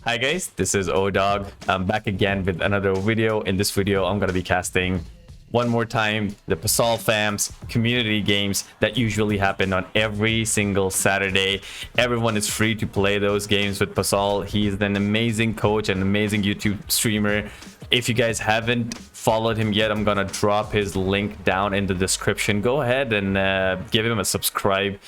Hi guys, this is O-Dog. I'm back again with another video. In this video, I'm going to be casting one more time the PasoLL Fams community games that usually happen on every single Saturday. Everyone is free to play those games with PasoLL. He is an amazing coach, an amazing YouTube streamer. If you guys haven't followed him yet, I'm gonna drop his link down in the description. Go ahead and give him a subscribe.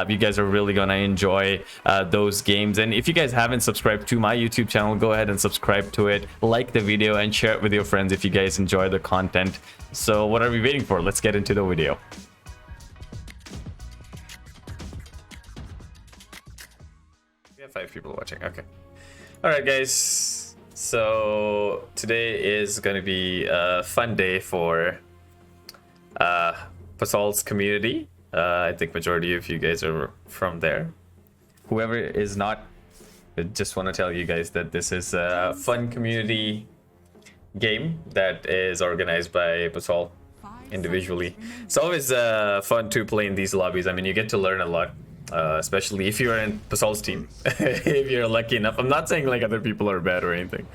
You guys are really gonna enjoy those games. And if you guys haven't subscribed to my YouTube channel, go ahead and subscribe to it, like the video, and share it with your friends if you guys enjoy the content. So what are we waiting for? Let's get into the video. We have 5 people watching. Okay. All right, guys. So today is going to be a fun day for PasoLL's community. I think majority of you guys are from there. Whoever is not, I just want to tell you guys that this is a fun community game that is organized by PasoLL individually. It's always fun to play in these lobbies. I mean, you get to learn a lot. Especially if you're in PasoLL's team. If you're lucky enough. I'm not saying like other people are bad or anything,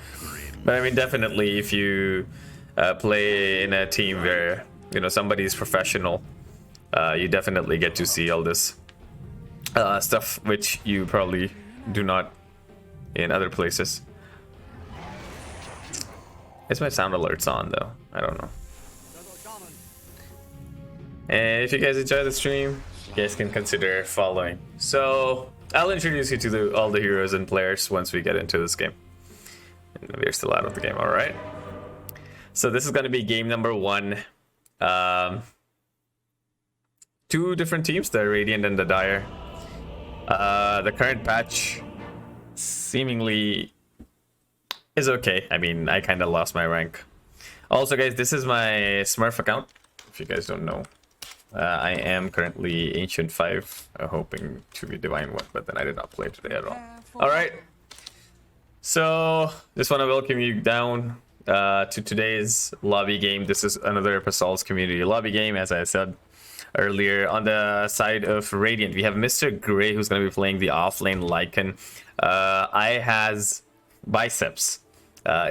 but I mean definitely if you play in a team where somebody's professional, you definitely get to see all this stuff which you probably do not in other places. Is my sound alerts on though? I don't know. And if you guys enjoy the stream, you guys can consider following. So I'll introduce you to all the heroes and players once we get into this game. And we're still out of the game. All right. So this is going to be game number 1. 2 different teams, the Radiant and the Dire. The current patch seemingly is okay. I mean, I kind of lost my rank. Also, guys, this is my Smurf account. If you guys don't know. I am currently Ancient 5, hoping to be Divine 1, but then I did not play today at all. Alright, so just want to welcome you down to today's lobby game. This is another PasoLL's community lobby game, as I said earlier. On the side of Radiant, we have Mr. Gray, who's going to be playing the offlane Lycan. I has Biceps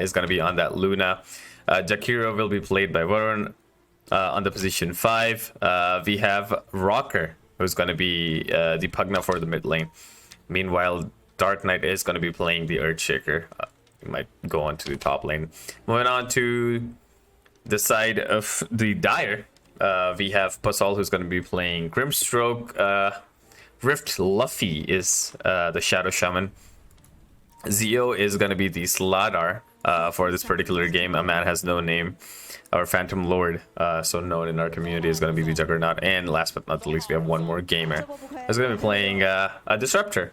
is going to be on that Luna. Jakiro will be played by Varun. On the position 5, we have Rocker, who's going to be the Pugna for the mid lane. Meanwhile, Dark Knight is going to be playing the Earthshaker. He might go on to the top lane. Moving on to the side of the Dire, we have PasoLL, who's going to be playing Grimstroke. Rift Luffy is the Shadow Shaman. Zio is going to be the Sladar for this particular game. A man has no name. Our Phantom Lord, so known in our community, is going to be the Juggernaut. And last but not the least, we have one more gamer who's going to be playing a Disruptor.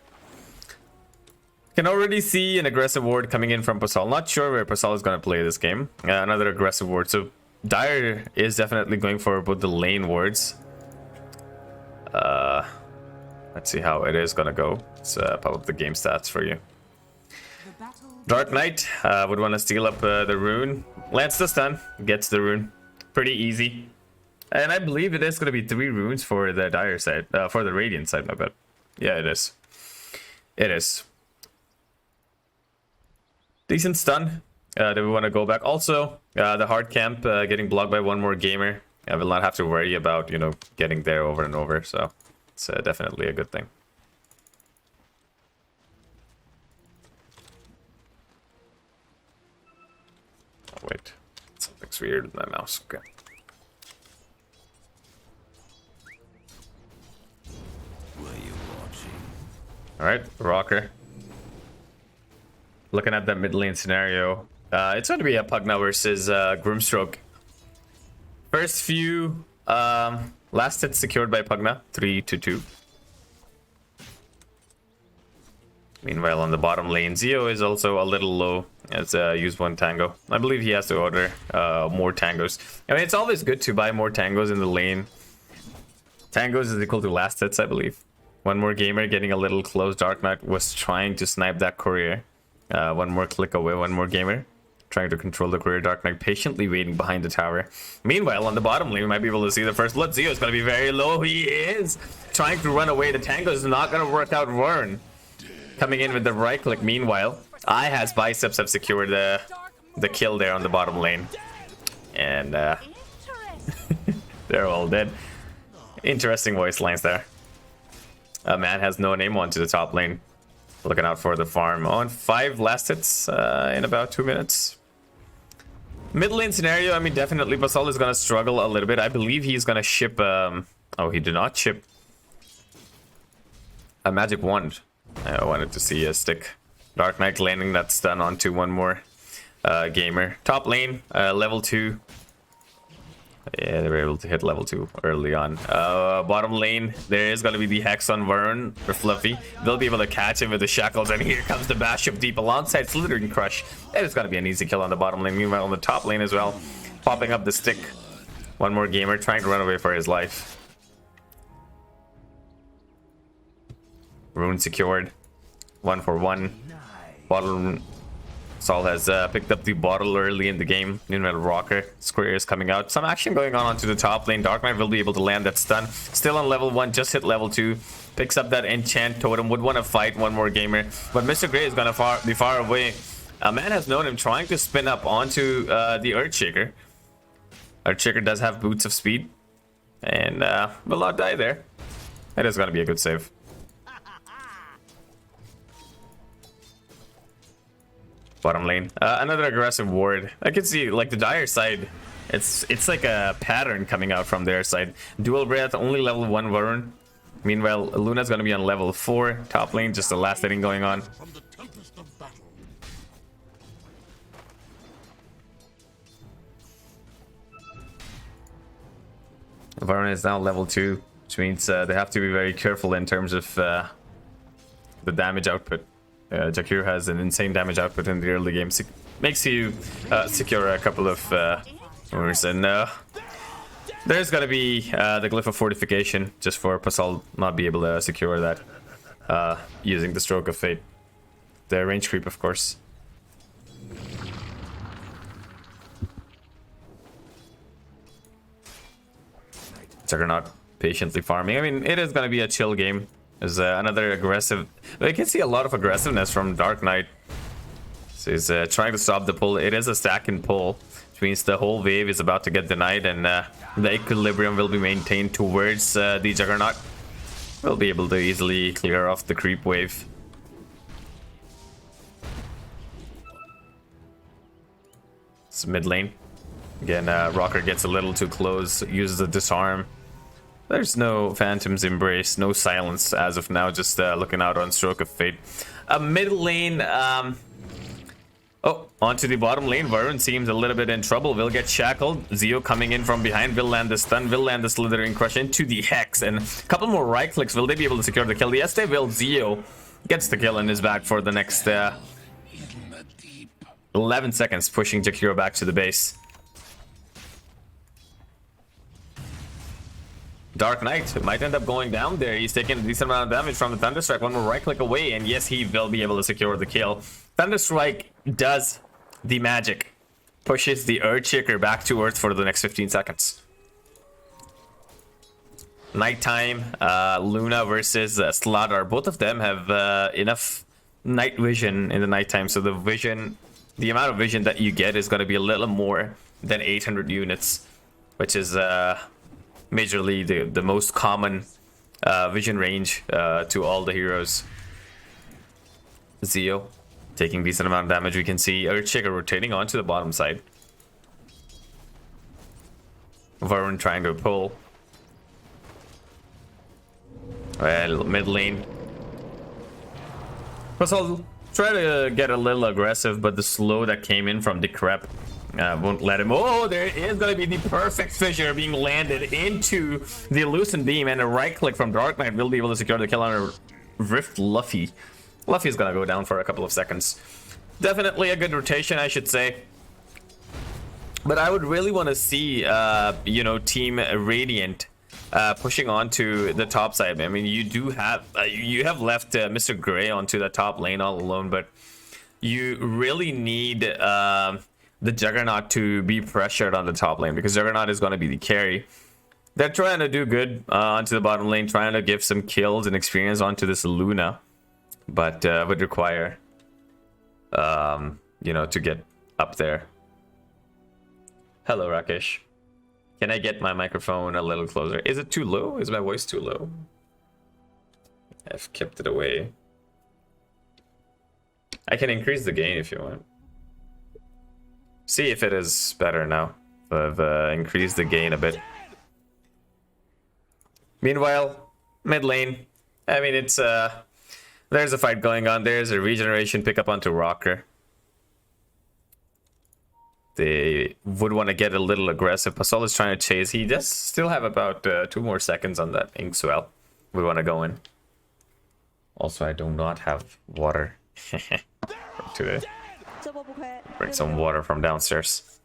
Can already see an aggressive ward coming in from PasoLL. Not sure where PasoLL is going to play this game. Another aggressive ward. So Dire is definitely going for both the lane wards. Let's see how it is going to go. Let's pop up the game stats for you. Dark Knight would want to steal up the rune. Lands the stun, gets the rune. Pretty easy. And I believe it is going to be 3 runes for the Dire side, for the Radiant side, my bad. Yeah, it is. It is. Decent stun. Do we want to go back? Also, the hard camp getting blocked by one more gamer. I will not have to worry about, getting there over and over. So it's definitely a good thing. Oh, wait, something's weird with my mouse. Okay. All right, Rocker. Looking at that mid lane scenario, it's going to be a Pugna versus Grimstroke. First few last hit secured by Pugna, 3-2. Meanwhile, on the bottom lane, Zio is also a little low. As use 1 tango. I believe he has to order more tangos. I mean, it's always good to buy more tangos in the lane. Tangos is equal to last hits, I believe. One more gamer getting a little close. Dark Knight was trying to snipe that courier. One more click away, one more gamer trying to control the courier. Dark Knight patiently waiting behind the tower. Meanwhile, on the bottom lane, we might be able to see the first blood. Zio is going to be very low. He is trying to run away. The tango is not going to work out. Vern coming in with the right click. Meanwhile, has biceps have secured the kill there on the bottom lane, and they're all dead. Interesting voice lines there. A man has no name onto the top lane. Looking out for the farm on 5 last hits in about 2 minutes. Mid lane scenario, I mean, definitely PasoLL is going to struggle a little bit. I believe he's going to ship... oh, he did not ship a magic wand. I wanted to see a stick. Dark Knight landing that stun onto one more gamer. Top lane, level 2. Yeah, they were able to hit level 2 early on. Bottom lane, there is going to be the Hex on Varun or Fluffy. They'll be able to catch him with the shackles, and here comes the bash up deep alongside Slithering Crush. That is going to be an easy kill on the bottom lane. Meanwhile, on the top lane as well, popping up the stick. One more gamer trying to run away for his life. Rune secured. 1 for 1. Bottle. Sol has picked up the bottle early in the game. Meanwhile, Rocker Square is coming out. Some action going on onto the top lane. Dark Knight will be able to land that stun. Still on level 1, just hit level 2. Picks up that enchant totem. Would want to fight one more gamer, but Mr. Grey is gonna be far away. A man has known him trying to spin up onto the Earthshaker. Earthshaker does have boots of speed, and will not die there. That is gonna be a good save. Bottom lane, another aggressive ward. I can see like the Dire side, it's like a pattern coming out from their side. Dual breath, only level 1 Varun. Meanwhile, Luna's gonna be on level 4. Top lane, just the last hitting going on. Varun is now level 2, which means they have to be very careful in terms of the damage output. Jakir has an insane damage output in the early game. Makes you secure a couple of rumors, and there's gonna be the Glyph of Fortification just for PasoLL not be able to secure that using the Stroke of Fate. The range creep, of course. Juggernaut patiently farming. I mean, it is gonna be a chill game. There's another aggressive... I can see a lot of aggressiveness from Dark Knight. So he's trying to stop the pull. It is a stack and pull, which means the whole wave is about to get denied, and the equilibrium will be maintained towards the Juggernaut. We'll be able to easily clear off the creep wave. It's mid lane. Again, Rocker gets a little too close, uses the disarm. There's no Phantom's Embrace, no silence as of now, just looking out on Stroke of Fate. Mid lane, oh, onto the bottom lane. Varun seems a little bit in trouble. Will get shackled. Zeo coming in from behind. Will land the stun. Will land the Slithering Crush into the Hex. And a couple more right clicks. Will they be able to secure the kill? Yes, they will. Zeo gets the kill in his back for the next 11 seconds, pushing Jakiro back to the base. Dark Knight might end up going down there. He's taking a decent amount of damage from the Thunderstrike. One more right click away, and yes, he will be able to secure the kill. Thunderstrike does the magic. Pushes the Earthshaker back to Earth for the next 15 seconds. Nighttime, Luna versus Slardar. Both of them have enough night vision in the nighttime, so the amount of vision that you get is going to be a little more than 800 units, which is majorly the most common vision range to all the heroes. Zeo taking decent amount of damage. We can see Earthshaker rotating onto the bottom side. Varun trying to pull. Well, mid lane. PasoLL try to get a little aggressive, but the slow that came in from Decrep won't let him. Oh, there is going to be the perfect fissure being landed into the Lucent Beam, and a right click from Dark Knight will be able to secure the kill on a Rift Luffy. Luffy's going to go down for a couple of seconds. Definitely a good rotation, I should say. But I would really want to see, you know, Team Radiant pushing onto the top side. I mean, you do have you have left Mr. Grey onto the top lane all alone, but you really need the Juggernaut to be pressured on the top lane, because Juggernaut is going to be the carry. They're trying to do good onto the bottom lane, trying to give some kills and experience onto this Luna, but would require you know, to get up there. Hello, Rakesh. Can I get my microphone a little closer? Is it too low? Is my voice too low? I've kept it away. I can increase the gain if you want. See if it is better now. I've increased the gain a bit. Meanwhile, mid lane. I mean, it's there's a fight going on. There's a regeneration pickup onto Rocker. They would want to get a little aggressive. PasoLL is trying to chase. He does still have about 2 more seconds on that Inkswell. We want to go in. Also, I do not have water today. Bring some water from downstairs.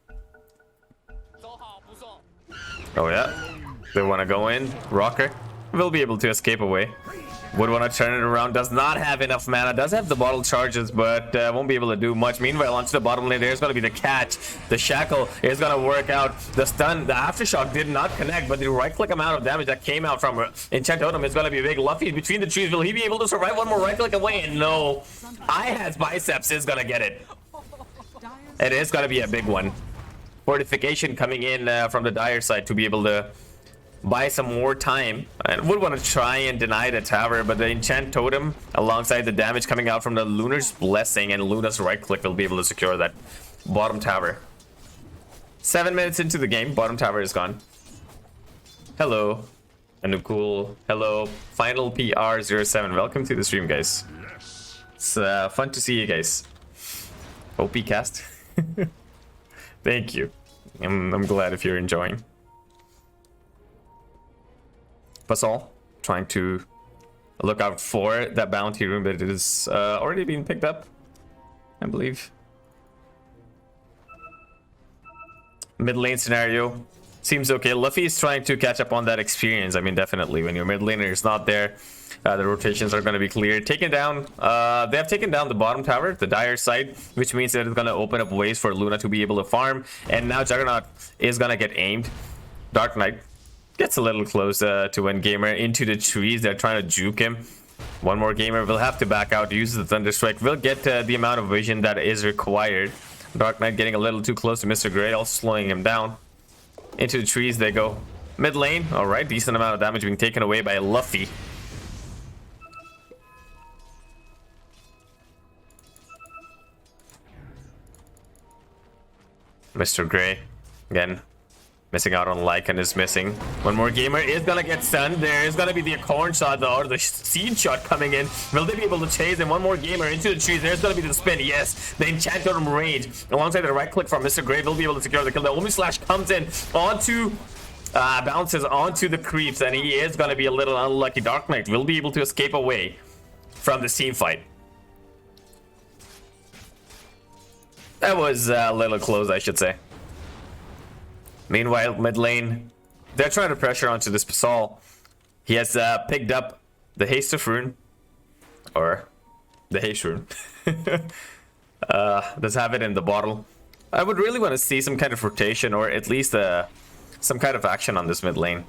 Oh yeah, they want to go in. Rocker will be able to escape away. Would want to turn it around. Does not have enough mana. Does have the bottle charges, but won't be able to do much. Meanwhile, onto the bottom lane, there's going to be the catch. The shackle is going to work out. The stun, the aftershock did not connect, but the right-click amount of damage that came out from Enchant Totem is going to be big. Luffy between the trees. Will he be able to survive one more right-click away? And no. IHA's biceps is going to get it. It is going to be a big one. Fortification coming in from the Dire side to be able to buy some more time, and would want to try and deny the tower, but the Enchant Totem alongside the damage coming out from the Lunar's Blessing and Luna's right click will be able to secure that bottom tower. 7 minutes into the game, bottom tower is gone. Hello Anukul, hello Final PR07, welcome to the stream, guys. It's fun to see you guys. OP cast. Thank you. I'm glad if you're enjoying. PasoLL trying to look out for that bounty room, but it is already being picked up, I believe. Mid lane scenario seems okay. Luffy is trying to catch up on that experience. I mean, definitely when your mid laner is not there, the rotations are going to be cleared. Taken down, they have taken down the bottom tower, the Dire side, which means that it's going to open up ways for Luna to be able to farm. And now Juggernaut is going to get aimed. Dark Knight gets a little close to Win Gamer into the trees. They're trying to juke him. One more gamer will have to back out, use the Thunder Strike. Will get the amount of vision that is required. Dark Knight getting a little too close to Mr. Grey, also slowing him down. Into the trees they go. Mid lane, alright, decent amount of damage being taken away by Luffy. Mr. Grey, again, missing out on Lycan is missing. One more gamer is gonna get stunned. There is gonna be the corn shot though, or the seed shot coming in. Will they be able to chase him? One more gamer into the trees. There's gonna be the spin. Yes, the Enchant Totem range alongside the right click from Mr. Grey will be able to secure the kill. The Omi Slash comes in onto bounces onto the creeps, and he is gonna be a little unlucky. Dark Knight will be able to escape away from this team fight. That was a little close, I should say. Meanwhile, mid lane, they're trying to pressure onto this PasoLL. He has picked up the Haste of Rune, or the Haste Rune. Does have it in the bottle. I would really want to see some kind of rotation, or at least some kind of action on this mid lane.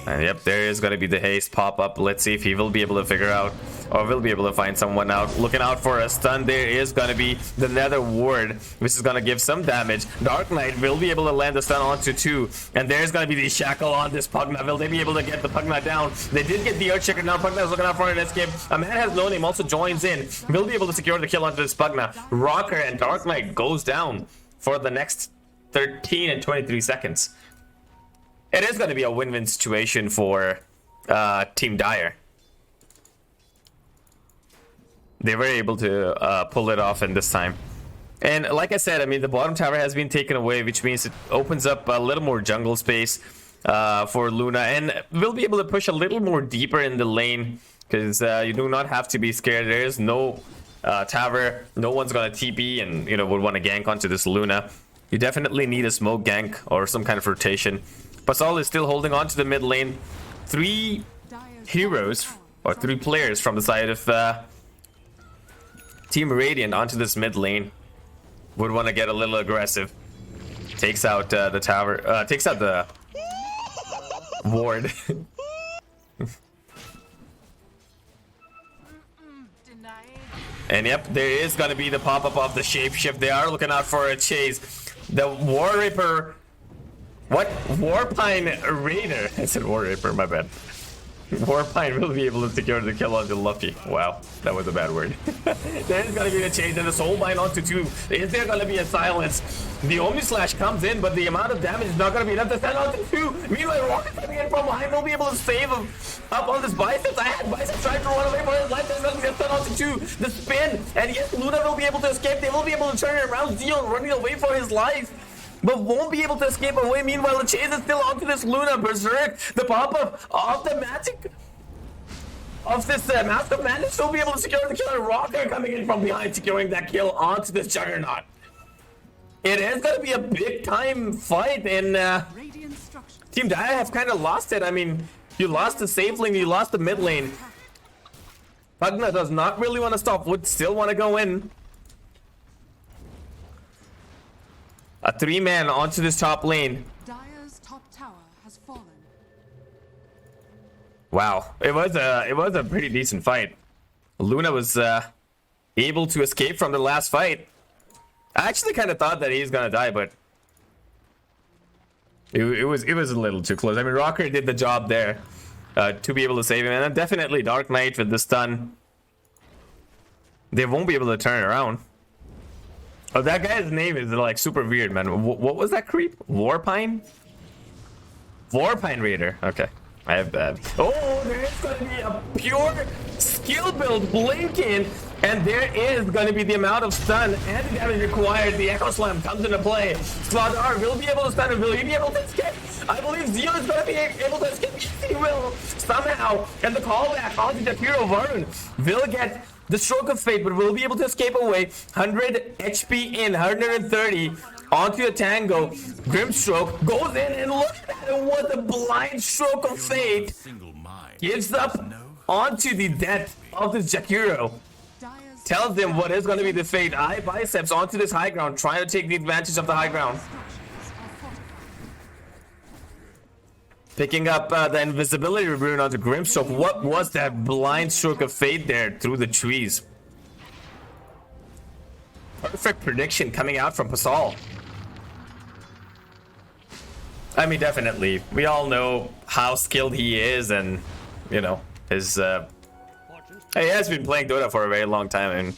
And yep, there is going to be the haste pop up. Let's see if he will be able to figure out, or will be able to find someone out. Looking out for a stun. There is going to be the Nether Ward, which is going to give some damage. Dark Knight will be able to land the stun onto 2. And there's going to be the shackle on this Pugna. Will they be able to get the Pugna down? They did get the Earthshaker. Now Pugna is looking out for an escape. A man has no name also joins in. Will be able to secure the kill onto this Pugna. Rocker and Dark Knight goes down for the next 13 and 23 seconds. It is going to be a win-win situation for Team Dire. They were able to pull it off in this time. And like I said, I mean, the bottom tower has been taken away, which means it opens up a little more jungle space for Luna. And we'll be able to push a little more deeper in the lane, because you do not have to be scared. There is no tower. No one's going to TP and, you know, would want to gank onto this Luna. You definitely need a smoke gank or some kind of rotation. PasoLL is still holding on to the mid lane. 3 heroes, or 3 players from the side of Team Radiant onto this mid lane. Would want to get a little aggressive. Takes out the tower, takes out the ward. And yep, there is gonna be the pop-up of the shapeshift. They are looking out for a chase. The War Reaper... What? Warpine Raider. I said War Reaper, my bad. Warpine will be able to secure the kill on the Luffy. Wow, that was a bad word. There's gonna be a change and a Soulbind onto 2. Is there gonna be a silence? The Omni Slash comes in, but the amount of damage is not gonna be enough to send onto 2. Meanwhile, Rocket coming in from behind will be able to save him up on this Biceps. I had Biceps trying to run away for his life. There's gonna be a send onto 2. The spin, and yes, Luna will be able to escape. They will be able to turn it around. Zeon running away for his life, but won't be able to escape away. Meanwhile, the chase is still onto this Luna. Berserk, the pop-up of the magic of this Master of Madness will be able to secure the kill. Rocker coming in from behind, securing that kill onto this Juggernaut. It is going to be a big-time fight, and Team Dia have kind of lost it. I mean, you lost the safe lane, you lost the mid lane. Pugna does not really want to stop, would still want to go in. A 3-man onto this top lane. Dire's top tower has fallen. Wow, it was a pretty decent fight. Luna was able to escape from the last fight. I actually kind of thought that he's gonna die, but it was a little too close. I mean, Rocker did the job there to be able to save him, and then definitely Dark Knight with the stun. They won't be able to turn it around. Oh, that guy's name is like super weird, man. What was that creep? Warpine? Warpine Raider. Okay, I have bad. Oh, there is going to be a pure skill build blinking, and there is going to be the amount of stun and damage required. The Echo Slam comes into play. Slardar will be able to stun him. Will he be able to escape? I believe Zeon is going to be able to escape. Yes, he will somehow. And the callback onto the hero Varun will get the Stroke of Fate, but will be able to escape away. 100 HP in, 130 onto a Tango. Grimstroke goes in, and look at that. What a blind Stroke of Fate. Gives up onto the death of this Jakiro. Tells them what is going to be the fate. Biceps onto this high ground, trying to take the advantage of the high ground. Picking up the invisibility rune onto Grimstroke. What was that blind Stroke of Fate there through the trees? Perfect prediction coming out from PasoLL. I mean, definitely. We all know how skilled he is, and, you know, his... he has been playing Dota for a very long time, and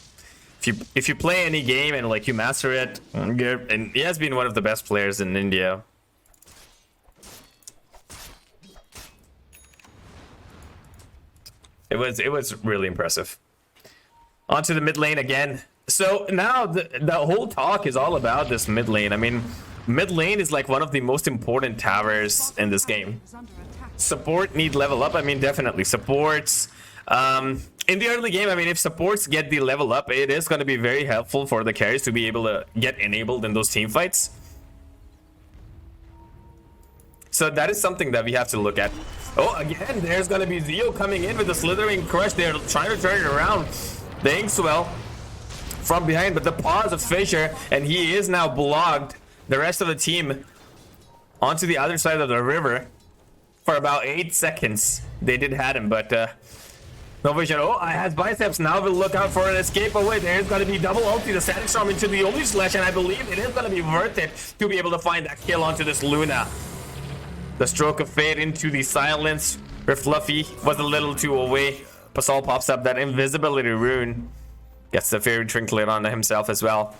if you play any game and, like, you master it, and he has been one of the best players in India. It was really impressive. Onto the mid lane again. So now the whole talk is all about this mid lane. I mean, mid lane is like one of the most important towers in this game. Support need level up. I mean, definitely supports. In the early game, I mean, if supports get the level up, it is going to be very helpful for the carries to be able to get enabled in those team fights. So that is something that we have to look at. Oh, again, there's going to be Zeo coming in with the Slithering Crush. They're trying to turn it around. The Inkswell from behind, but the pause of Fisher, and he is now blocked. The rest of the team onto the other side of the river for about 8 seconds. They did had him, but no vision. Oh, I has Biceps. Now we'll look out for an escape away. There's going to be double ulti, the Static Storm into the Omni Slash, and I believe it is going to be worth it to be able to find that kill onto this Luna. The Stroke of Fate into the silence, where Fluffy was a little too away. PasoLL pops up that invisibility rune. Gets the Fairy Trinket on himself as well.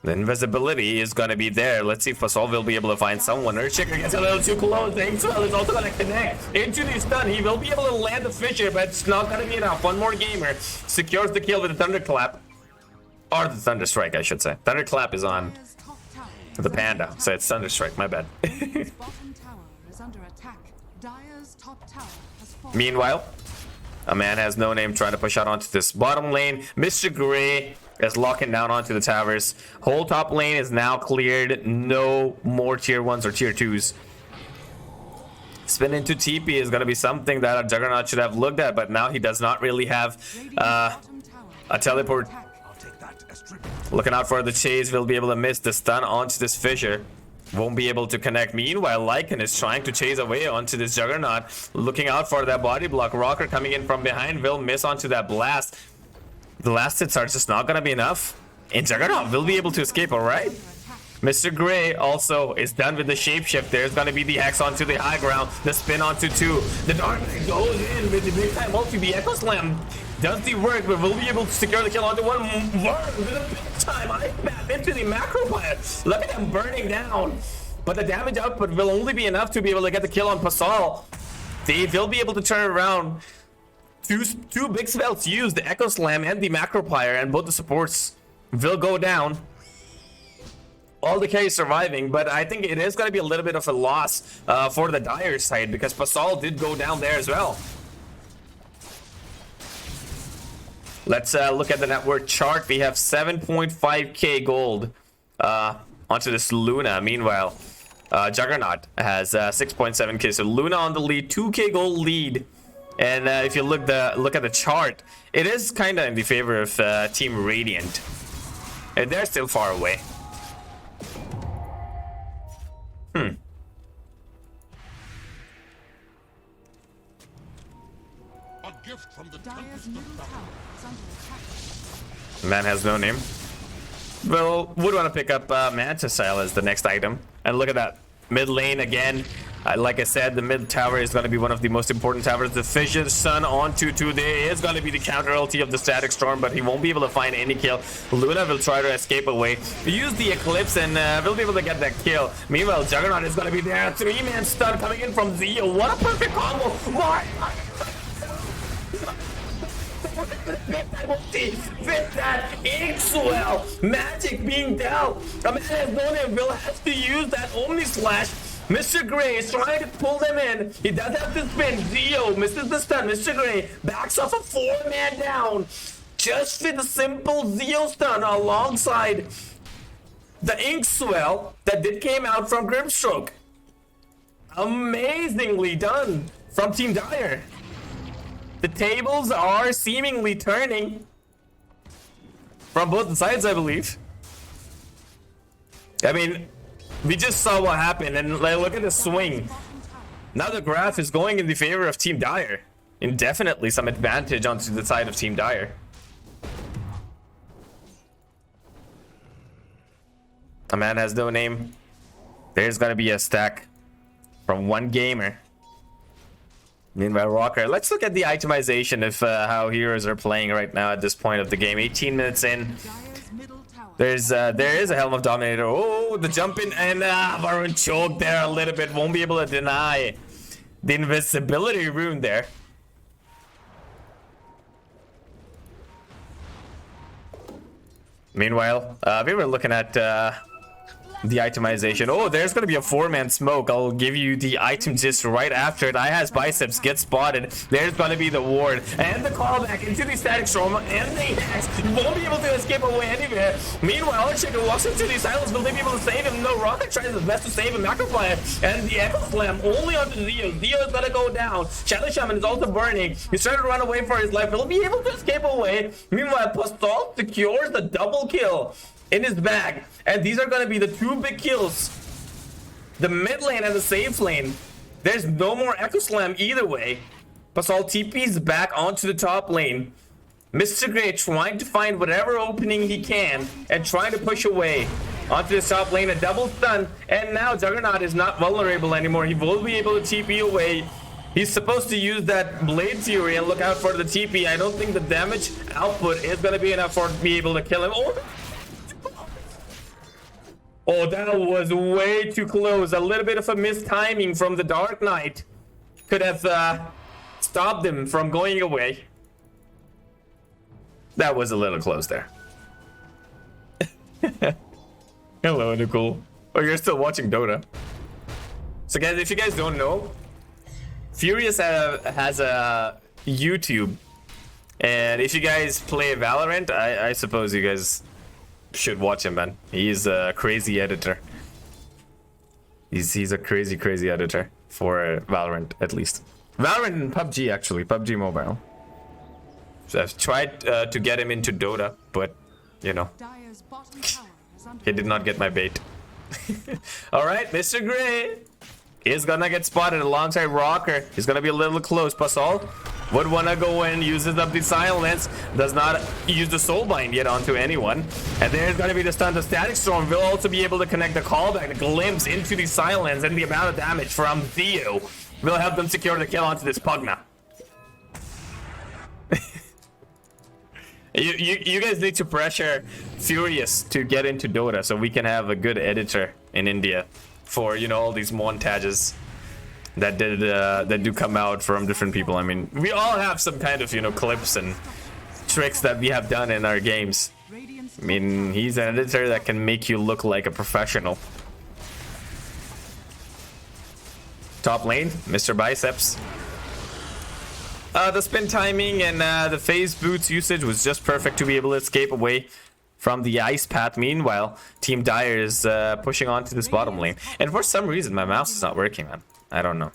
The invisibility is going to be there. Let's see if PasoLL will be able to find someone. Earthshaker gets a little too close. The Inkswell is also going to connect into the stun. He will be able to land the Fisher, but it's not going to be enough. One more gamer secures the kill with the Thunderclap. Or the Thunderstrike, I should say. Thunderclap is on the Panda, so it's Thunderstrike, my bad. Meanwhile, a man has no name trying to push out onto this bottom lane. Mr. Gray is locking down onto the towers. Whole top lane is now cleared. No more tier 1s or tier 2s. Spin into TP is going to be something that a Juggernaut should have looked at, but now he does not really have a teleport. Looking out for the chase, will be able to miss the stun onto this Fisher. Won't be able to connect. Meanwhile, Lycan is trying to chase away onto this Juggernaut. Looking out for that body block. Rocker coming in from behind will miss onto that blast. The last hits are just not gonna be enough. And Juggernaut will be able to escape, alright? Mr. Gray also is done with the shapeshift. There's gonna be the Hex onto the high ground. The spin onto 2. The Dark Knight goes in with the big time multi. The Echo Slam does the work, but will be able to secure the kill onto 1. With a big time ice bat into the macro player. Look at him burning down. But the damage output will only be enough to be able to get the kill on PasoLL. They will be able to turn around. Two big spells used, the Echo Slam and the macro player, and both the supports will go down. All the carries surviving, but I think it is going to be a little bit of a loss for the Dire side, because PasoLL did go down there as well. Let's look at the net worth chart. We have 7.5k gold onto this Luna. Meanwhile, Juggernaut has 6.7k. So Luna on the lead, 2k gold lead. And if you look at the chart, it is kind of in the favor of Team Radiant. And they're still far away. A gift from the Dire's middle tower is under attack. Man has no name. Well, would want to pick up PasoLL as the next item. And look at that. Mid lane again. Like I said, the mid tower is going to be one of the most important towers. The Fission Sun on 2-2. There is going to be the counter ulti of the Static Storm, but he won't be able to find any kill. Luna will try to escape away. Use the Eclipse and will be able to get that kill. Meanwhile, Juggernaut is going to be there. 3-man stun coming in from Zio. What a perfect combo. What? With that Inkswell magic being dealt, a man has no name will have to use that Omni Slash. Mr. Gray is trying to pull them in. He does have to spin. Zio misses the stun. Mr. Gray backs off a 4-man down just with a simple Zio stun alongside the Inkswell that came out from Grimstroke. Amazingly done from Team Dire. The tables are seemingly turning from both sides, I believe. I mean, we just saw what happened, and like, look at the swing. Now the graph is going in the favor of Team Dire. Indefinitely some advantage onto the side of Team Dire. A man has no name. There's gonna be a stack from one gamer. Meanwhile, Rocker, let's look at the itemization of how heroes are playing right now at this point of the game. 18 minutes in. There is a Helm of Dominator. Oh, the jump in, and Varun choked there a little bit. Won't be able to deny the invisibility rune there. Meanwhile, we were looking at the itemization. Oh, there's gonna be a 4-man smoke. I'll give you the item just right after it. IHA's biceps get spotted. There's gonna be the ward and the callback into the Static Storm and the Hex. You won't be able to escape away anywhere. Meanwhile, Chicken walks into the silence. Will they be able to save him? No, Rocket tries his best to save him. Macroflyer and the Echo Slam only onto Zio. Zio is gonna go down. Shadow Shaman is also burning. He's trying to run away for his life. Will he be able to escape away? Meanwhile, PasoLL secures the double kill in his bag, and these are going to be the 2 big kills. The mid lane and the safe lane. There's no more Echo Slam either way. PasoLL TP's back onto the top lane. Mr. Gray trying to find whatever opening he can and trying to push away onto the top lane. A double stun, and now Juggernaut is not vulnerable anymore. He will be able to TP away. He's supposed to use that Blade Fury and look out for the TP. I don't think the damage output is going to be enough for to be able to kill him. Oh, that was way too close. A little bit of a mistiming from the Dark Knight could have stopped him from going away. That was a little close there. Hello, Nicole. Oh, you're still watching Dota. So guys, if you guys don't know, Furious has a YouTube. And if you guys play Valorant, I suppose you guys should watch him, man. He's a crazy editor. He's a crazy editor for Valorant, at least. Valorant and PUBG, actually. PUBG Mobile. So I've tried to get him into Dota, but, you know, he did not get my bait. All right, Mr. Gray is gonna get spotted alongside Rocker. He's gonna be a little close. PasoLL would wanna go in, uses up the silence, does not use the soulbind yet onto anyone. And there's gonna be the stun to Static Storm. Will also be able to connect the callback, the glimpse into the silence, and the amount of damage from Theo will help them secure the kill onto this Pugna. You guys need to pressure Furious to get into Dota so we can have a good editor in India for, you know, all these montages that do come out from different people. I mean, we all have some kind of, you know, clips and tricks that we have done in our games. I mean, he's an editor that can make you look like a professional. Top lane, Mr. Biceps. The spin timing and the phase boots usage was just perfect to be able to escape away from the ice path. Meanwhile, Team Dire is pushing on to this bottom lane. And for some reason, my mouse is not working, man. I don't know.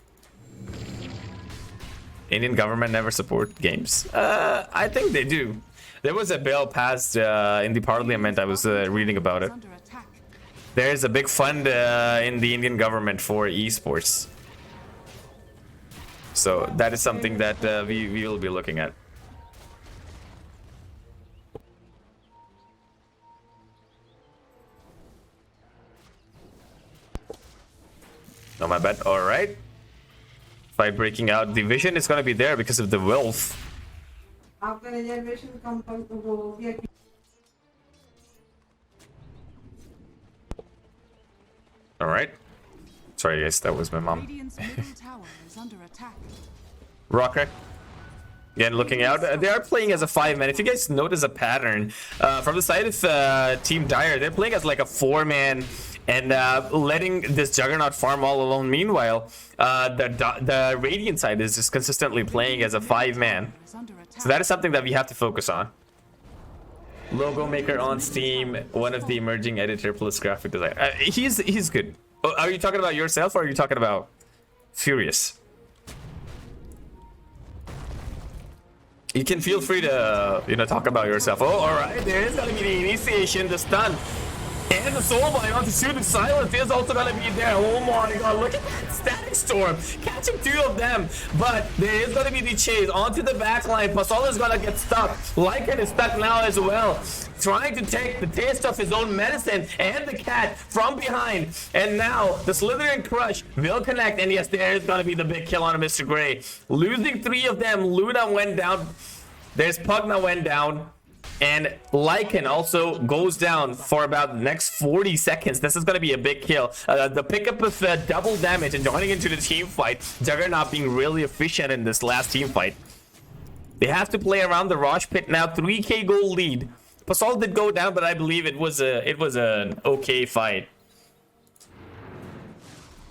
Indian government never support games. I think they do. There was a bill passed in the parliament. I was reading about it. There's a big fund in the Indian government for esports. So that is something that we will be looking at. No, my bad. All right. Fight breaking out. The vision is going to be there because of the wolf. All right. Sorry, guys. That was my mom. Rocker. Again, looking out. They are playing as a 5-man. If you guys notice a pattern from the side of Team Dire, they're playing as like a 4-man and letting this Juggernaut farm all alone. Meanwhile, the Radiant side is just consistently playing as a 5-man. So that is something that we have to focus on. Logo maker on Steam, one of the emerging editor plus graphic designer. He's good. Oh, are you talking about yourself or are you talking about Furious? You can feel free to, you know, talk about yourself. Oh, all right. There is going to be the initiation, the stun. And the soulbind onto Suited Silence is also going to be there. Oh my god, look at that Static Storm. Catching 2 of them. But there is going to be the chase onto the backline. PasoLL is going to get stuck. Lycan is stuck now as well. Trying to take the taste of his own medicine and the cat from behind. And now the Slithering Crush will connect. And yes, there is going to be the big kill on Mr. Gray. Losing 3 of them. Luna went down. There's Pugna went down. And Lycan also goes down for about the next 40 seconds. This is going to be a big kill. The pickup of double damage and joining into the team fight. Juggernaut being really efficient in this last team fight. They have to play around the Rosh pit now. 3k gold lead. PasoLL did go down, but I believe it was an okay fight.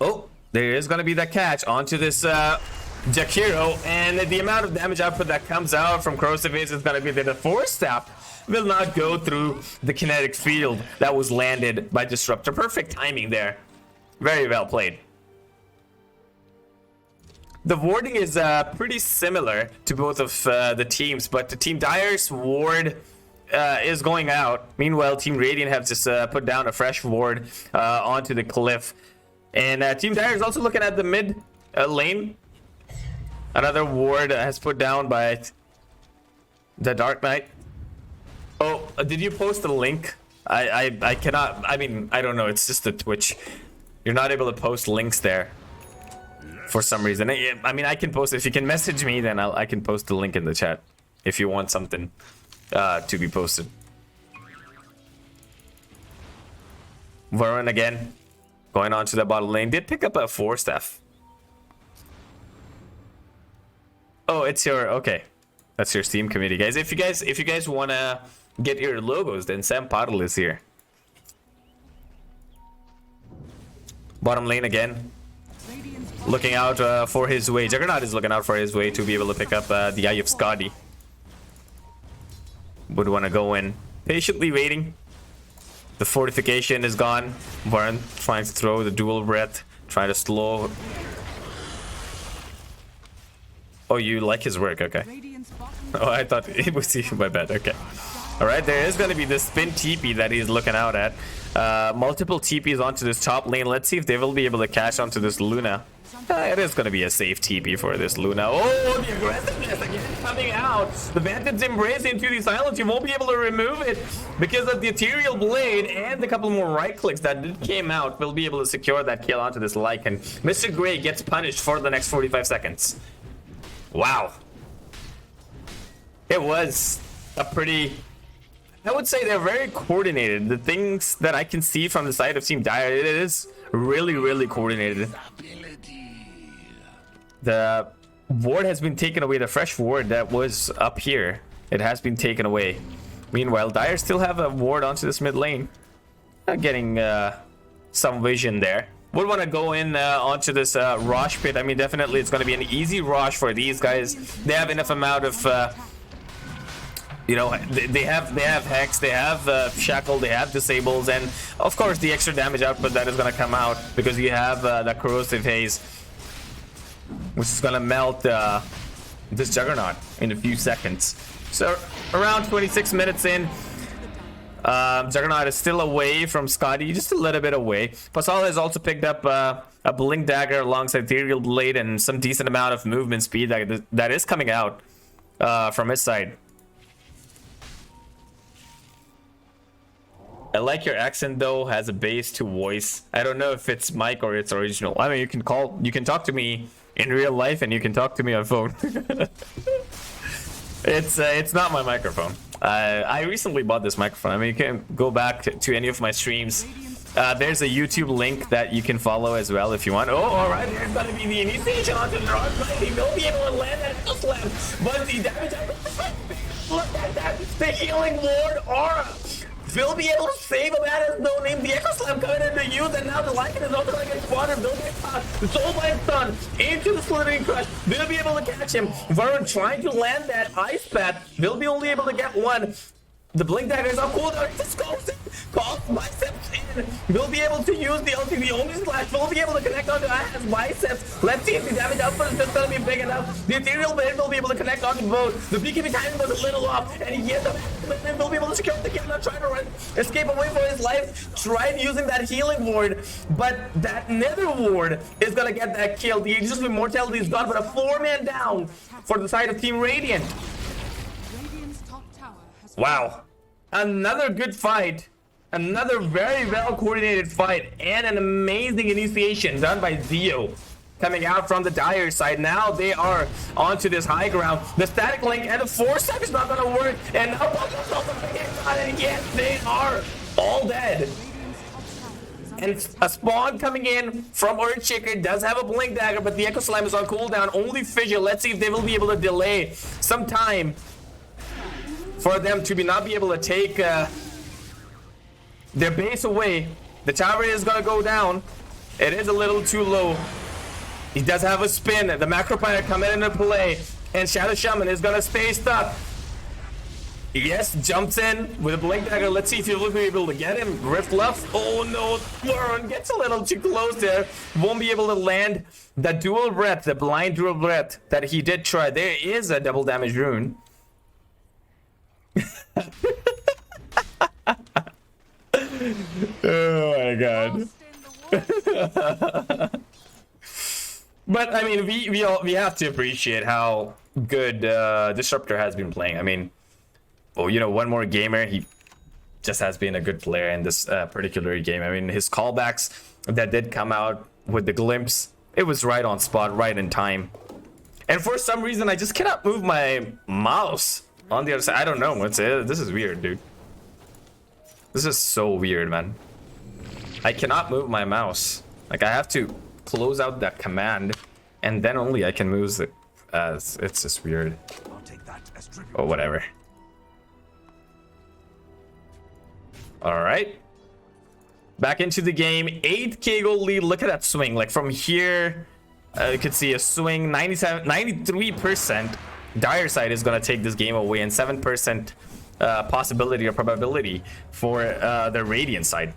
Oh, there is going to be that catch onto this Jakiro, and the amount of damage output that comes out from Crosivis is going to be that the Force Staff will not go through the kinetic field that was landed by Disruptor. Perfect timing there. Very well played. The warding is pretty similar to both of the teams, but the Team Dire's ward is going out. Meanwhile, Team Radiant have just put down a fresh ward onto the cliff. And Team Dire is also looking at the mid lane. Another ward has put down by the Dark Knight. Oh, did you post the link? I cannot. I mean, I don't know. It's just the Twitch. You're not able to post links there for some reason. I mean, I can post it. If you can message me, then I can post the link in the chat if you want something to be posted. Varun again going on to the bottom lane. Did pick up a 4 staff. Oh, it's your okay. That's your Steam committee, guys. If you guys wanna get your logos, then Sam Paddle is here. Bottom lane again. Looking out for his way. Juggernaut is looking out for his way to be able to pick up the Eye of Scotty. Would want to go in. Patiently waiting. The fortification is gone. Varun trying to throw the dual breath. Trying to slow. Oh, you like his work, okay. Oh, I thought it was my bad, okay. All right, there is going to be this spin TP that he's looking out at. Multiple TPs onto this top lane. Let's see if they will be able to cash onto this Luna. It is going to be a safe TP for this Luna. Oh, the aggressiveness again coming out. The Vantage Embrace into the silence. You won't be able to remove it because of the Ethereal Blade and a couple more right clicks that came out. Will be able to secure that kill onto this Lycan. Mr. Grey gets punished for the next 45 seconds. Wow. It was a pretty... I would say they're very coordinated. The things that I can see from the side of Team Dire, it is really, really coordinated. The ward has been taken away. The fresh ward that was up here, it has been taken away. Meanwhile, Dire still have a ward onto this mid lane. Getting some vision there. Would want to go in onto this Rosh pit. I mean, definitely it's going to be an easy Rosh for these guys. They have enough amount of... you know, they have Hex, they have Shackle, they have Disables, and of course the extra damage output that is going to come out because you have the Corrosive Haze, which is going to melt this Juggernaut in a few seconds. So around 26 minutes in, Juggernaut is still away from Scotty, just a little bit away. PasoLL has also picked up a Blink Dagger alongside Ethereal Blade and some decent amount of movement speed that is coming out from his side. I like your accent though, has a bass to voice. I don't know if it's mic or it's original. I mean, you can talk to me in real life and you can talk to me on phone. It's not my microphone. I recently bought this microphone. I mean, you can go back to any of my streams. There's a YouTube link that you can follow as well if you want. Oh, all right, there's gonna be the initiation onto the rock. He will be able to land that slam, but the damage. Look at that, the healing ward aura. Will be able to save him at his no name. The Echo Slam coming into use, and now the Lycan is also going to get spotted. Will get caught. The Soulbind Stun into the Slithering Crush. Will be able to catch him. Varun trying to land that Ice Path. Will be only able to get one. The Blink Dagger is on cooldown. It just goes in. Calls Biceps in. Will be able to use the ulti. The only slash will be able to connect onto Aya's Biceps. Let's see if the damage output is just going to be big enough. The Ethereal Blade will be able to connect onto both. The BKB timing was a little off. And he gets the will be able to secure the kill. Not trying to run. Escape away for his life. Tried using that healing ward. But that Nether ward is going to get that kill. The Aegis of Immortality is gone. But a 4-man down for the side of Team Radiant. Wow. Another good fight. Another very well coordinated fight. And an amazing initiation done by Zio. Coming out from the Dire side. Now they are onto this high ground. The static link and the force is not going to work. And now and yes, they are all dead. And a spawn coming in from Earthshaker does have a Blink Dagger, but the Echo Slam is on cooldown. Only Fissure. Let's see if they will be able to delay some time for them to not be able to take their base away. The tower is going to go down. It is a little too low. He does have a spin. The Macro Pirate coming into play. And Shadow Shaman is going to stay stuck. Yes, jumps in with a Blink Dagger. Let's see if he will be able to get him. Rift left. Oh no, Warren gets a little too close there. Won't be able to land the dual breath, the blind dual breath that he did try. There is a double damage rune. Oh my god. But I mean, we have to appreciate how good Disruptor has been playing. I mean, oh, you know, one more gamer, he just has been a good player in this particular game. I mean, his callbacks that did come out with the glimpse, it was right on spot, right in time. And for some reason, I just cannot move my mouse on the other side. I don't know what's it. This is weird, dude. This is so weird, man. I cannot move my mouse. Like, I have to close out that command, and then only I can move it. It's just weird. Oh, whatever. All right. Back into the game. 8k gold lead. Look at that swing. Like, from here, you could see a swing. 93%. Dire side is going to take this game away, and 7% possibility or probability for the Radiant side.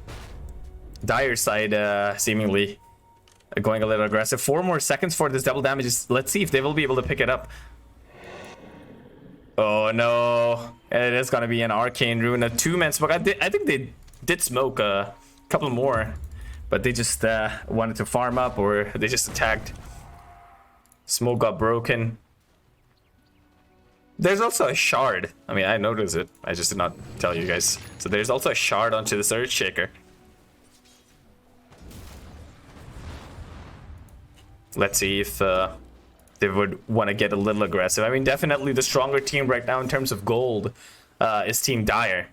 Dire side seemingly going a little aggressive. 4 more seconds for this double damage. Let's see if they will be able to pick it up. Oh no, it is gonna be an arcane rune, a 2-man smoke. I think they did smoke a couple more, but they just wanted to farm up, or they just attacked. Smoke got broken. There's also a shard. I mean, I noticed it. I just did not tell you guys. So there's also a shard onto this Earth Shaker. Let's see if they would want to get a little aggressive. I mean, definitely the stronger team right now in terms of gold is Team Dire.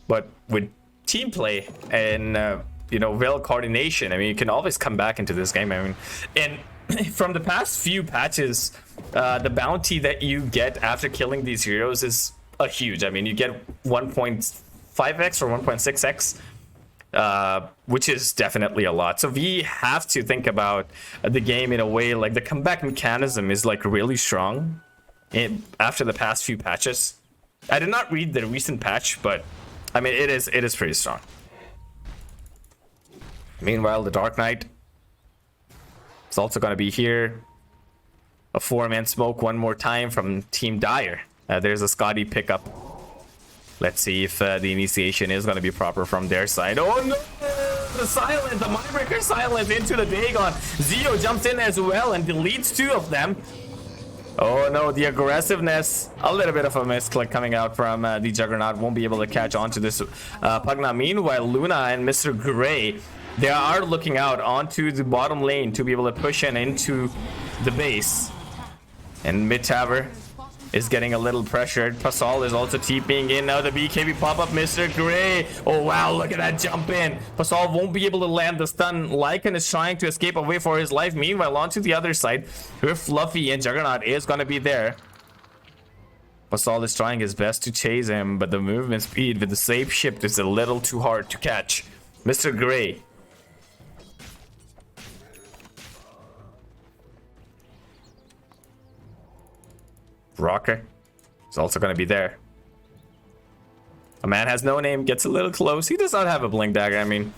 But with team play and, you know, well coordination, I mean, you can always come back into this game. I mean, and from the past few patches, the bounty that you get after killing these heroes is huge. I mean, you get 1.5x or 1.6x. Which is definitely a lot. So we have to think about the game in a way like the comeback mechanism is like really strong after the past few patches. I did not read the recent patch, but I mean it is pretty strong. Meanwhile, the Dark Knight is also going to be here. A 4-man smoke one more time from Team Dire. There's a Scotty pickup. Let's see if the initiation is going to be proper from their side. Oh no! The silence, the Mindbreaker silence into the Dagon. Zio jumps in as well and deletes 2 of them. Oh no, the aggressiveness. A little bit of a misclick coming out from the Juggernaut. Won't be able to catch on to this Pugna. Meanwhile, Luna and Mr. Gray, they are looking out onto the bottom lane to be able to push in into the base. And mid tower is getting a little pressured. PasoLL is also TPing in. Now the BKB pop-up, Mr. Gray. Oh wow, look at that jump in. PasoLL won't be able to land the stun. Lycan is trying to escape away for his life. Meanwhile, onto the other side, here Fluffy and Juggernaut is going to be there. PasoLL is trying his best to chase him, but the movement speed with the safe shift is a little too hard to catch. Mr. Gray. Rocker is also going to be there. A man has no name, gets a little close. He does not have a blink dagger. I mean,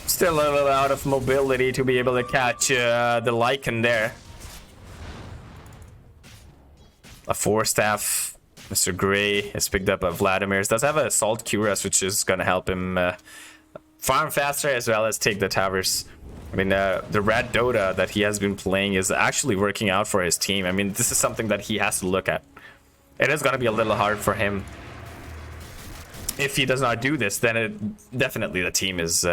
still a little out of mobility to be able to catch the Lycan there. A 4-staff. Mr. Gray has picked up a Vladimir's. Does have a Assault Cuirass, which is going to help him farm faster as well as take the towers. I mean, the Red Dota that he has been playing is actually working out for his team. I mean, this is something that he has to look at. It is going to be a little hard for him. If he does not do this, then definitely the team is,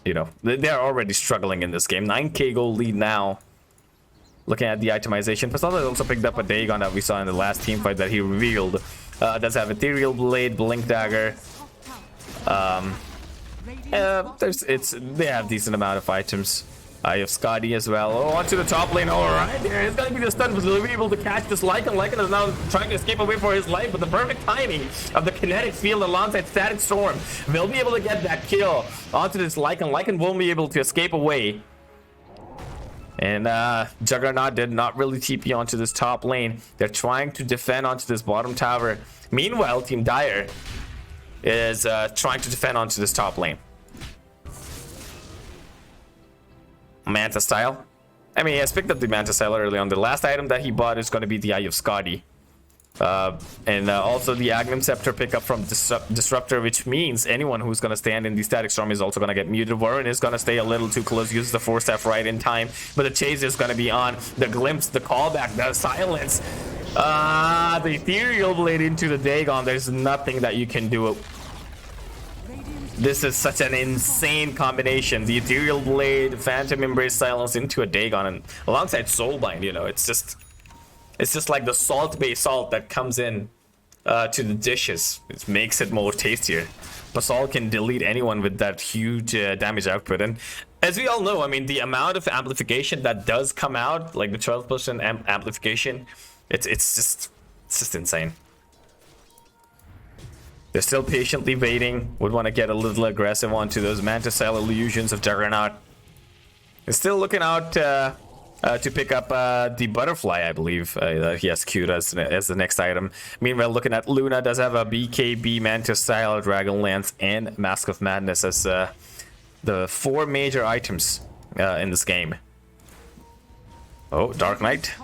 you know, they're already struggling in this game. 9k gold lead now. Looking at the itemization, PasoLL has also picked up a Dagon that we saw in the last team fight that he revealed. Does have Ethereal Blade, Blink Dagger. They have decent amount of items. Eye of Scotty as well. Oh, onto the top lane. All right, there is going to be the stun. Will be able to catch this Lycan. Lycan is now trying to escape away for his life, but the perfect timing of the kinetic field alongside Static Storm will be able to get that kill onto this Lycan. Lycan won't be able to escape away. And Juggernaut did not really TP onto this top lane. They're trying to defend onto this bottom tower. Meanwhile, Team Dire is trying to defend onto this top lane. Manta style. I mean, he has picked up the Manta style early on. The last item that he bought is going to be the Eye of Scotty. And also the Agnum Scepter pickup from Disruptor, which means anyone who's going to stand in the Static Storm is also going to get muted. Warren is going to stay a little too close, uses the 4-staff right in time, but the chase is going to be on. The glimpse, the callback, the silence. The Ethereal Blade into the Dagon. There's nothing that you can do. This is such an insane combination. The Ethereal Blade, Phantom Embrace, Silence into a Dagon, and alongside Soulbind, you know, it's just like the salt-based salt that comes in to the dishes. It makes it more tastier. PasoLL can delete anyone with that huge damage output. And as we all know, I mean, the amount of amplification that does come out, like the 12% amplification, it's just insane. They're still patiently waiting. Would want to get a little aggressive onto those Manta Style illusions of Juggernaut. They're still looking out to pick up the Butterfly, I believe. He has queued as the next item. Meanwhile, looking at Luna, does have a BKB, Manta Style, Dragonlance, and Mask of Madness as the 4 major items in this game. Oh, Dark Knight.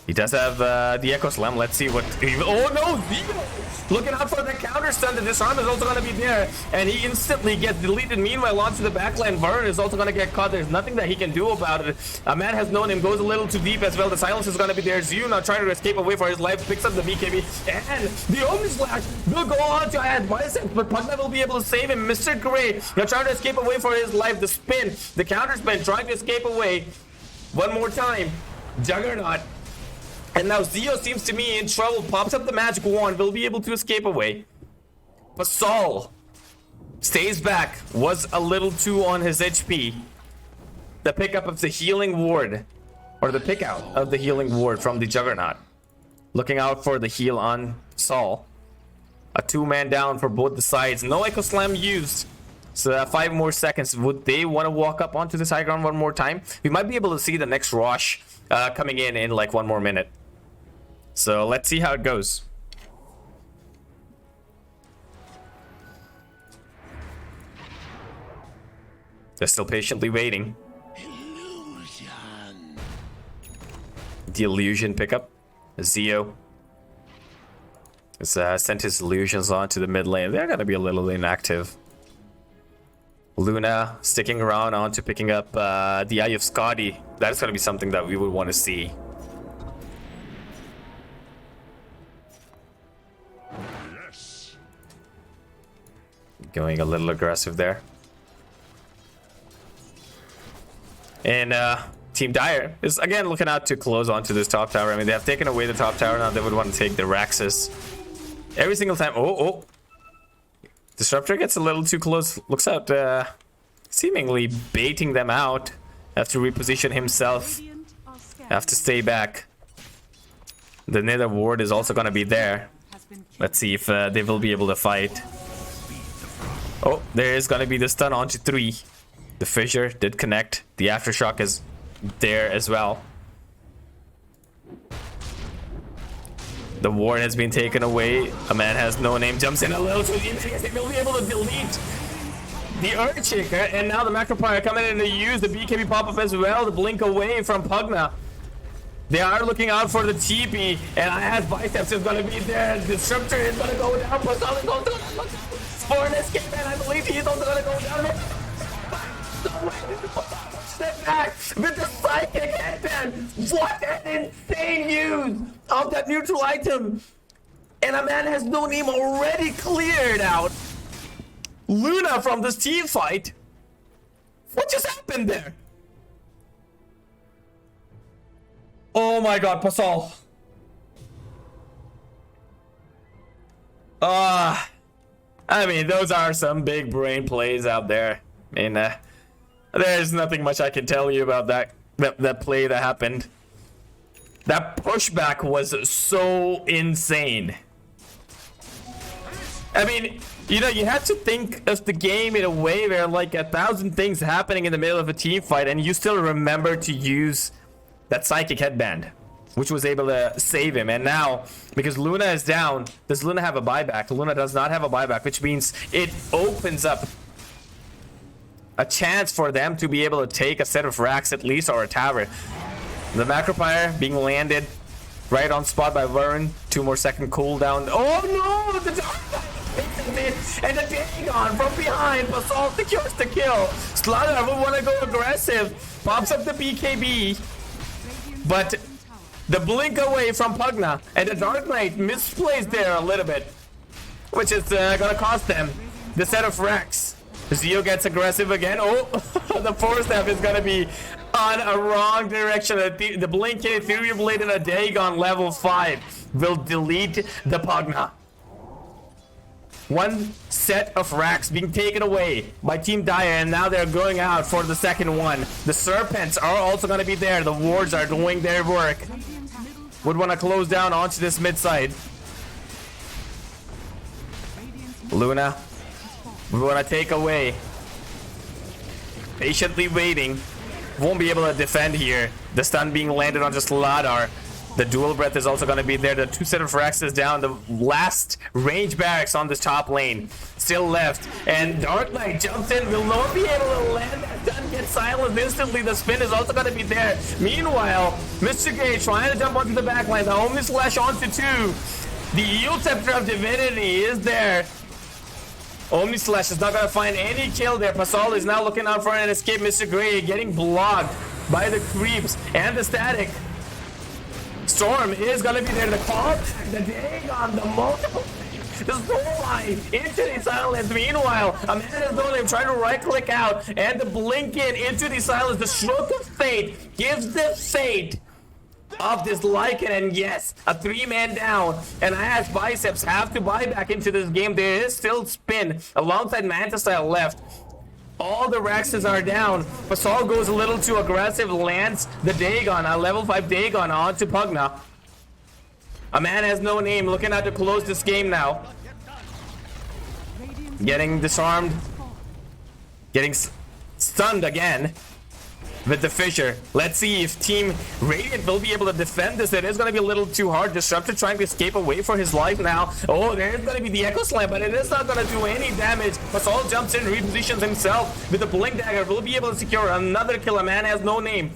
He does have the Echo Slam. Let's see what... Oh no! Zio! Looking out for the counter stun. The disarm is also going to be there. And he instantly gets deleted. Meanwhile, onto the backline, Vern is also going to get caught. There's nothing that he can do about it. A man has known him. Goes a little too deep as well. The silence is going to be there. Zio now trying to escape away for his life. Picks up the BKB. And the Omni Slash will go on to add biceps. But Pugna will be able to save him. Mr. Gray now trying to escape away for his life. The spin. The counter spin. Trying to escape away. One more time. Juggernaut. And now Zio seems to be in trouble. Pops up the magic wand. Will be able to escape away. PasoLL stays back. Was a little too on his HP. The pickup of the healing ward. Or the pick out of the healing ward from the Juggernaut. Looking out for the heal on Saul. A 2-man down for both the sides. No Echo Slam used. So 5 more seconds. Would they want to walk up onto this high ground one more time? We might be able to see the next rush coming in like 1 more minute. So let's see how it goes. They're still patiently waiting. Illusion. The illusion pickup. Zio has sent his illusions onto the mid lane. They're gonna be a little inactive. Luna sticking around on to picking up the Eye of Scotty. That's gonna be something that we would want to see. Yes. Going a little aggressive there. And Team Dire is again looking out to close onto this top tower. I mean, they have taken away the top tower. Now they would want to take the Raxus. Every single time. Oh. Disruptor gets a little too close. Looks out, seemingly baiting them out. Have to reposition himself. Have to stay back. The Nether Ward is also going to be there. Let's see if they will be able to fight. Oh, there is going to be the stun onto 3. The fissure did connect. The aftershock is there as well. The ward has been taken away. A man has no name. Jumps in a little too deep. They will be able to delete the Earthshaker. And now the Macropire coming in to use the BKB pop-up as well to blink away from Pugna. They are looking out for the TP. And I have biceps is going to be there. The Disruptor is going to go down. PasoLL is going to look for an escape. And I believe he is also going to go down. Step back with the psychic headband. What an insane use of that neutral item. And a man has no name already cleared out Luna from this team fight. What just happened there? Oh my god, PasoLL. I mean, those are some big brain plays out there. I mean, there's nothing much I can tell you about that play that happened. That pushback was so insane. I mean, you know, you have to think of the game in a way where like 1,000 things happening in the middle of a team fight and you still remember to use that psychic headband, which was able to save him. And now, because Luna is down, does Luna have a buyback? Luna does not have a buyback, which means it opens up a chance for them to be able to take a set of racks at least, or a tower. The Macropire being landed right on spot by Vern. 2 more second cooldown. Oh no! And the Dagon from behind. PasoLL secures the kill. Slaughter will want to go aggressive. Pops up the BKB. But the blink away from Pugna. And the Dark Knight misplays there a little bit, which is gonna cost them the set of racks. Zio gets aggressive again. Oh, the force step is gonna be on a wrong direction. The blinking Ethereum Blade and a Dagon level 5 will delete the Pugna. 1 set of racks being taken away by Team Dire, and now they're going out for the second one. The Serpents are also gonna be there. The wards are doing their work. Would want to close down onto this mid side. Luna, we want to take away. Patiently waiting. Won't be able to defend here. The stun being landed on just Ladar. The dual breath is also going to be there. The 2 set of racks is down. The last range barracks on this top lane still left. And Dark Knight jumps in. Will not be able to land that stun. Gets silenced instantly. The spin is also going to be there. Meanwhile, Mr. Gay trying to jump onto the back line. The Omni Slash onto 2. The Yield Scepter of Divinity is there. Omni Slash is not going to find any kill there. PasoLL is now looking out for an escape. Mr. Gray getting blocked by the creeps and the static. Storm is gonna be there. The call, the Dagon, the multiple, the soul line into the silence. Meanwhile, a man is only trying to right click out and the blink in into the silence. The stroke of fate gives the fate of this Lycan, and yes, a 3-man down. And as Biceps have to buy back into this game, there is still spin alongside Manta Style left. All the Rexes are down. PasoLL goes a little too aggressive, lands the Dagon, a level 5 Dagon onto Pugna. A man has no name, looking out to close this game now. Getting disarmed. Getting stunned again with the Fissure. Let's see if Team Radiant will be able to defend this. It is going to be a little too hard. Disruptor trying to escape away for his life now. Oh, there is going to be the Echo Slam, but it is not going to do any damage. PasoLL jumps in, repositions himself with the Blink Dagger. Will be able to secure another kill. A man has no name.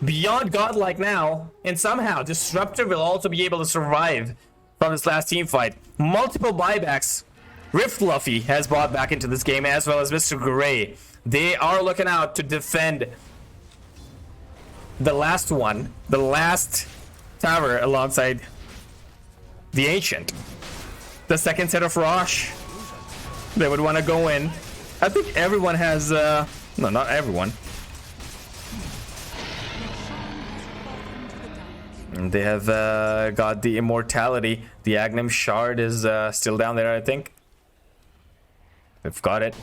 Beyond godlike now, and somehow Disruptor will also be able to survive from this last team fight. Multiple buybacks. Rift Luffy has brought back into this game, as well as Mr. Gray. They are looking out to defend the last one, the last tower alongside the Ancient. The second set of Rosh, they would want to go in. I think everyone has, no, not everyone. They have got the Immortality. The Agnum Shard is still down there, I think. They've got it.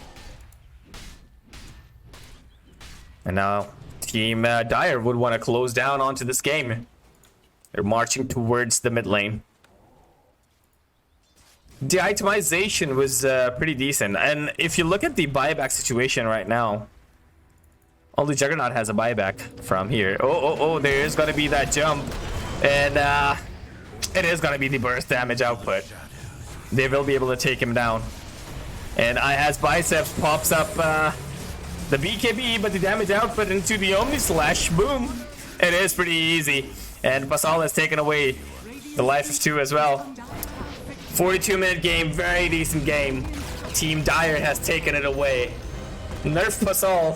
And now Team Dire would want to close down onto this game. They're marching towards the mid lane. The itemization was pretty decent. And if you look at the buyback situation right now, only Juggernaut has a buyback from here. Oh, there is going to be that jump. And it is going to be the burst damage output. They will be able to take him down. And as Biceps pops up the BKB, but the damage output into the Omni Slash, boom. It is pretty easy. And PasoLL has taken away the life of 2 as well. 42-minute game, very decent game. Team Dire has taken it away. Nerf PasoLL.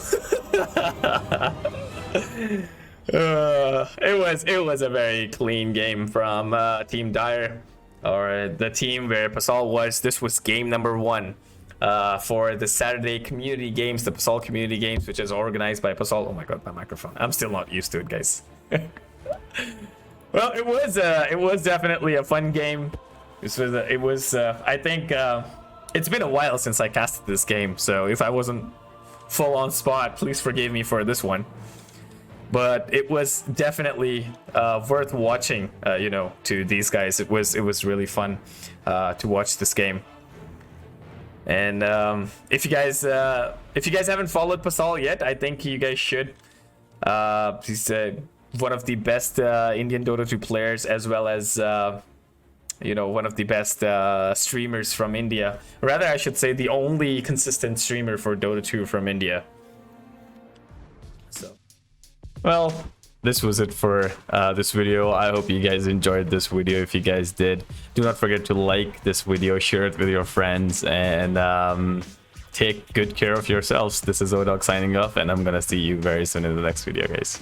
It was a very clean game from Team Dire, or the team where PasoLL was. This was game number 1. For the Saturday community games, the PasoLL community games, which is organized by PasoLL. Oh my god, my microphone. I'm still not used to it, guys. Well, it was definitely a fun game. I think it's been a while since I casted this game, so if I wasn't full on spot, please forgive me for this one. But it was definitely worth watching, to these guys. It was really fun to watch this game. And if you guys haven't followed PasoLL yet, I think you guys should. He's one of the best Indian Dota 2 players, as well as one of the best streamers from India. Rather, I should say the only consistent streamer for Dota 2 from India. So, well, this was it for this video. I hope you guys enjoyed this video. If you guys did, do not forget to like this video, share it with your friends, and take good care of yourselves. This is Odog signing off, and I'm gonna see you very soon in the next video, guys.